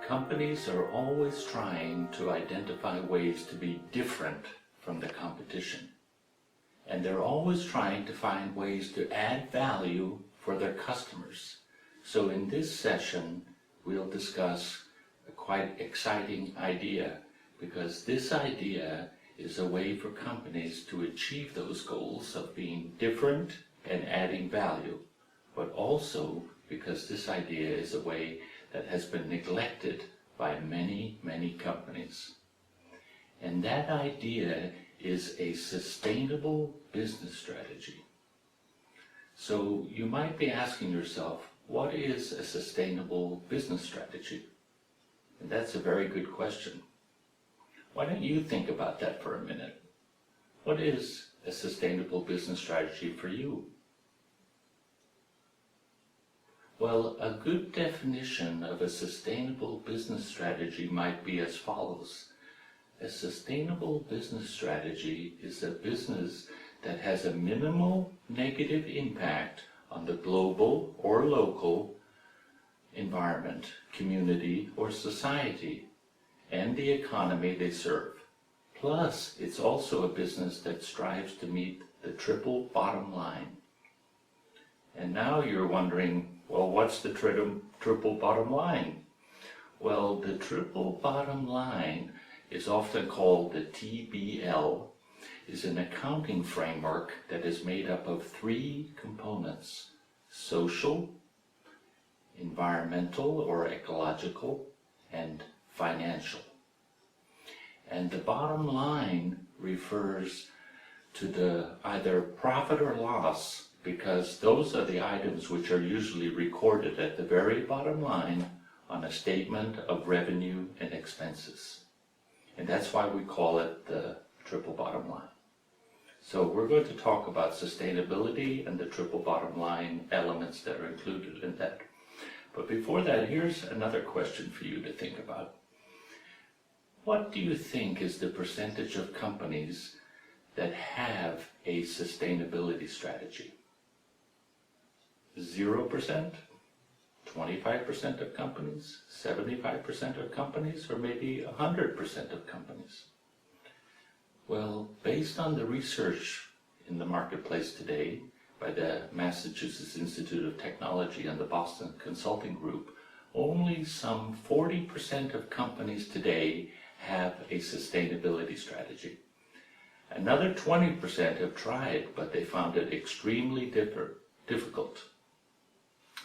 Companies are always trying to identify ways to be different from the competition. And they're always trying to find ways to add value for their customers. So in this session, we'll discuss a quite exciting idea, because this idea is a way for companies to achieve those goals of being different and adding value, but also because this idea is a way that has been neglected by many, many companies. And that idea is a sustainable business strategy. So you might be asking yourself, what is a sustainable business strategy? And that's a very good question. Why don't you think about that for a minute? What is a sustainable business strategy for you? Well, a good definition of a sustainable business strategy might be as follows. A sustainable business strategy is a business that has a minimal negative impact on the global or local environment, community, or society, and the economy they serve. Plus, it's also a business that strives to meet the triple bottom line. And now you're wondering, well, what's the triple bottom line? Well, the triple bottom line is often called the TBL, is an accounting framework that is made up of three components: social, environmental or ecological, and financial. And the bottom line refers to the either profit or loss, because those are the items which are usually recorded at the very bottom line on a statement of revenue and expenses. And that's why we call it the triple bottom line. So we're going to talk about sustainability and the triple bottom line elements that are included in that. But before that, here's another question for you to think about. What do you think is the percentage of companies that have a sustainability strategy? 0%? 25% of companies? 75% of companies? Or maybe 100% of companies? Well, based on the research in the marketplace today by the Massachusetts Institute of Technology and the Boston Consulting Group, only some 40% of companies today have a sustainability strategy. Another 20% have tried, but they found it extremely difficult.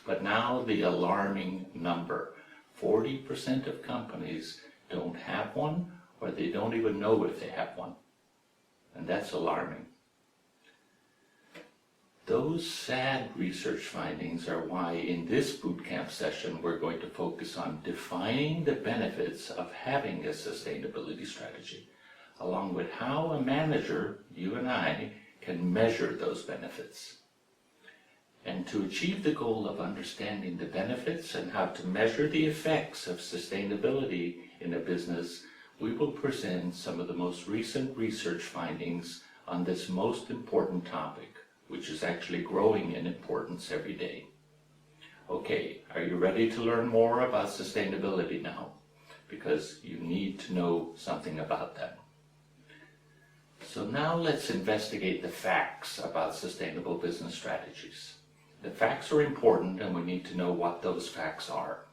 But now the alarming number, 40% of companies don't have one, or they don't even know if they have one. And that's alarming. Those sad research findings are why in this bootcamp session we're going to focus on defining the benefits of having a sustainability strategy, along with how a manager, you and I, can measure those benefits. And to achieve the goal of understanding the benefits and how to measure the effects of sustainability in a business, we will present some of the most recent research findings on this most important topic, which is actually growing in importance every day. Okay, are you ready to learn more about sustainability now? Because you need to know something about that. So now let's investigate the facts about sustainable business strategies. The facts are important, and we need to know what those facts are.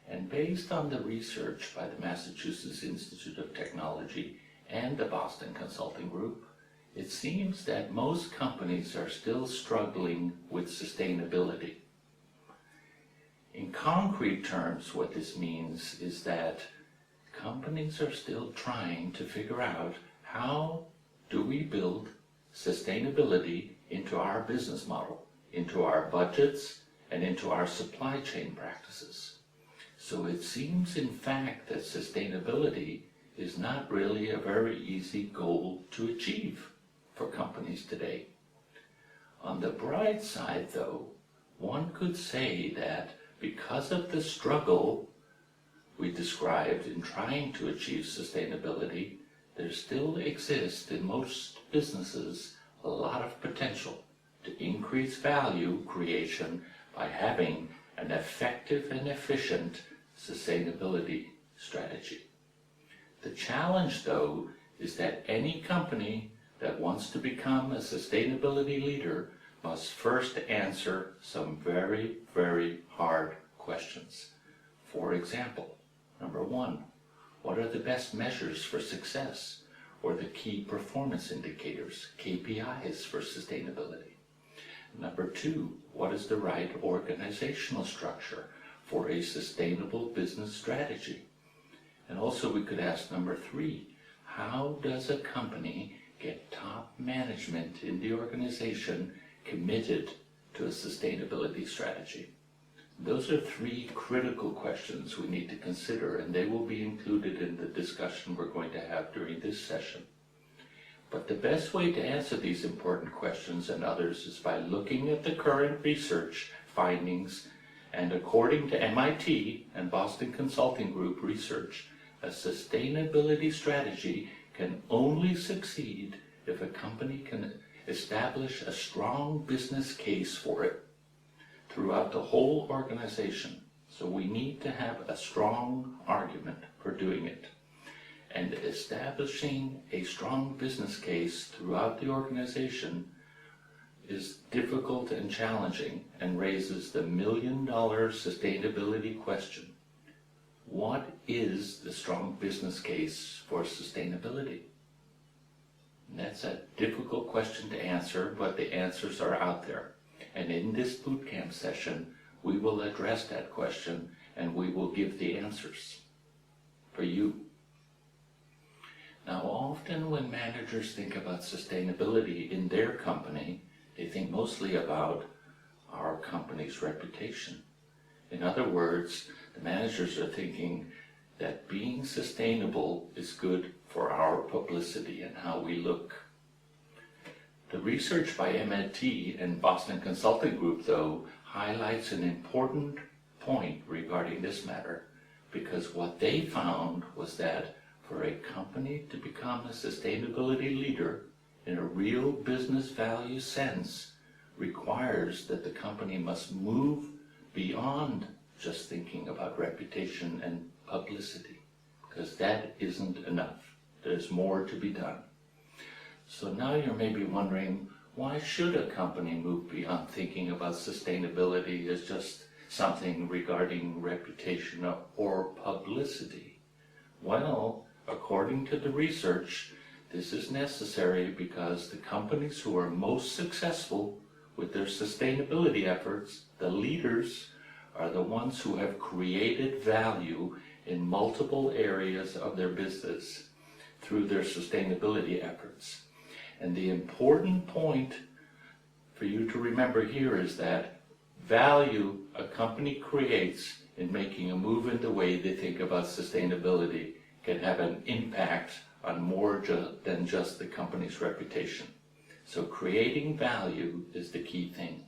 And based on the research by the Massachusetts Institute of Technology and the Boston Consulting Group, it seems that most companies are still struggling with sustainability. In concrete terms, what this means is that companies are still trying to figure out, how do we build sustainability into our business model, into our budgets, and into our supply chain practices? So it seems, in fact, that sustainability is not really a very easy goal to achieve for companies today. On the bright side, though, one could say that because of the struggle we described in trying to achieve sustainability, there still exists in most businesses a lot of potential to increase value creation by having an effective and efficient sustainability strategy. The challenge, though, is that any company that wants to become a sustainability leader must first answer some very, very hard questions. For example, number one, what are the best measures for success or the key performance indicators, KPIs, for sustainability? Number two, what is the right organizational structure for a sustainable business strategy? And also we could ask number three, how does a company get top management in the organization committed to a sustainability strategy? Those are three critical questions we need to consider, and they will be included in the discussion we're going to have during this session. But the best way to answer these important questions and others is by looking at the current research findings, and according to MIT and Boston Consulting Group research, a sustainability strategy can only succeed if a company can establish a strong business case for it throughout the whole organization. So we need to have a strong argument for doing it. And establishing a strong business case throughout the organization is difficult and challenging and raises the million-dollar sustainability question. What is the strong business case for sustainability? And that's a difficult question to answer, but the answers are out there. And in this bootcamp session, we will address that question and we will give the answers for you. Now, often when managers think about sustainability in their company, they think mostly about our company's reputation. In other words, the managers are thinking that being sustainable is good for our publicity and how we look. The research by MIT and Boston Consulting Group, though, highlights an important point regarding this matter, because what they found was that for a company to become a sustainability leader in a real business value sense requires that the company must move beyond just thinking about reputation and publicity, because that isn't enough. There's more to be done. So now you're maybe wondering, why should a company move beyond thinking about sustainability as just something regarding reputation or publicity? Well, according to the research, this is necessary because the companies who are most successful with their sustainability efforts, the leaders, are the ones who have created value in multiple areas of their business through their sustainability efforts. And the important point for you to remember here is that value a company creates in making a move in the way they think about sustainability can have an impact on more than just the company's reputation. So creating value is the key thing.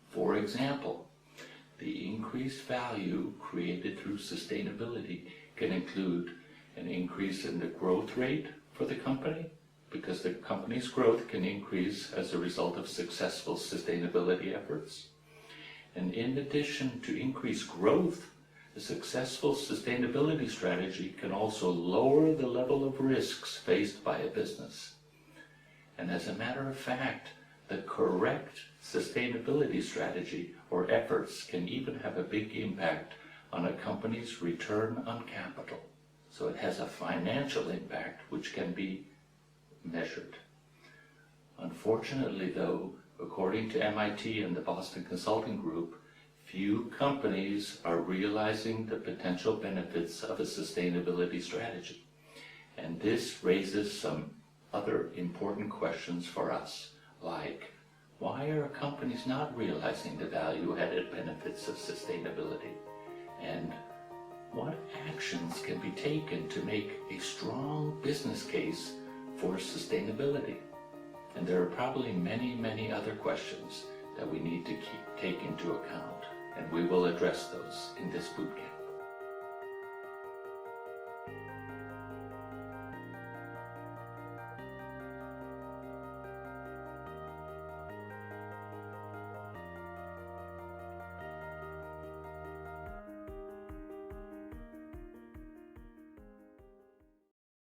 For example, the increased value created through sustainability can include an increase in the growth rate for the company, because the company's growth can increase as a result of successful sustainability efforts. And in addition to increased growth, a successful sustainability strategy can also lower the level of risks faced by a business. And as a matter of fact, the correct sustainability strategy or efforts can even have a big impact on a company's return on capital. So it has a financial impact which can be measured. Unfortunately, though, according to MIT and the Boston Consulting Group, few companies are realizing the potential benefits of a sustainability strategy. And this raises some other important questions for us, like, why are companies not realizing the value-added benefits of sustainability? And what actions can be taken to make a strong business case for sustainability? And there are probably many, many other questions that we need to take into account, and we will address those in this bootcamp.